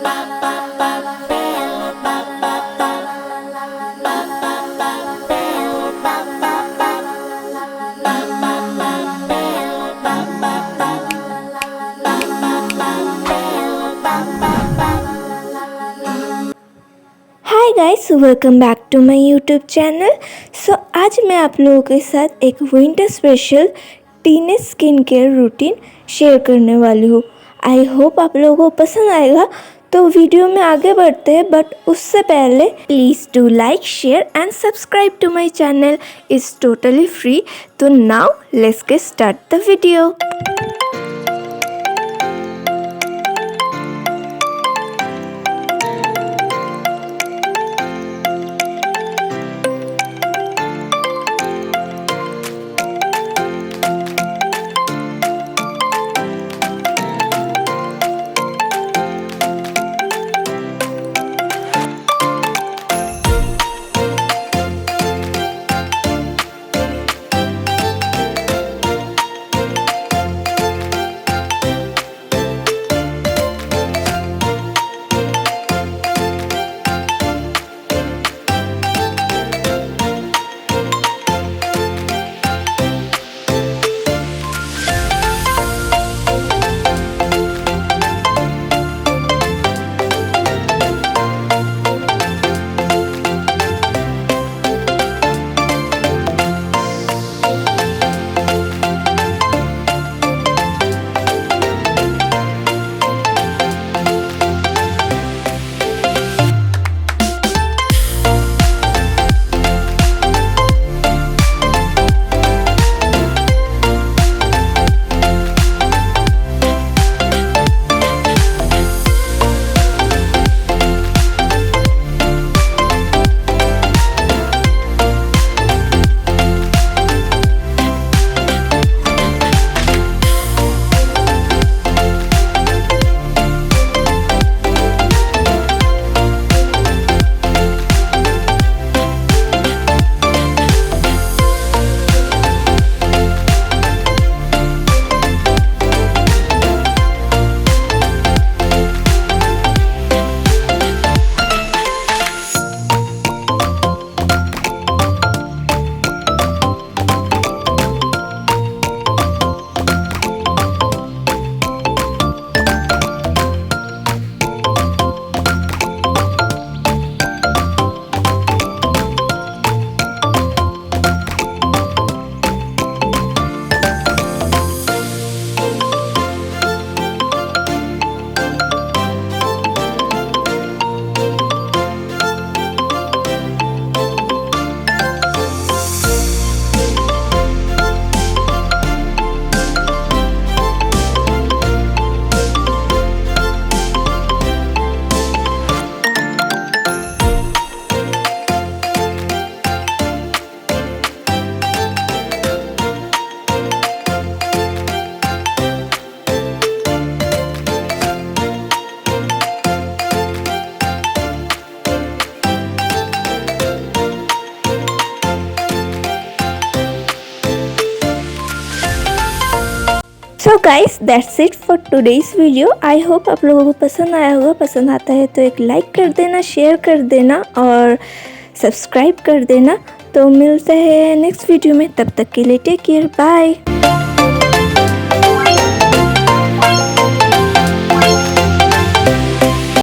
Hi guys, welcome back to my YouTube channel. So आज मैं आप लोगों के साथ एक winter special teenage skin care routine share करने वाली हूँ। आई होप आप लोगों को पसंद आएगा। तो वीडियो में आगे बढ़ते हैं, बट उससे पहले please do like, share and subscribe to my channel. Is totally free. तो now let's get start the video. So guys, that's it for today's video. I hope आप लोगों को पसंद आया होगा। पसंद आता है तो एक लाइक कर देना, शेयर कर देना और सब्सक्राइब कर देना। तो मिलते हैं नेक्स्ट वीडियो में, तब तक के लिए टेक केयर, बाय।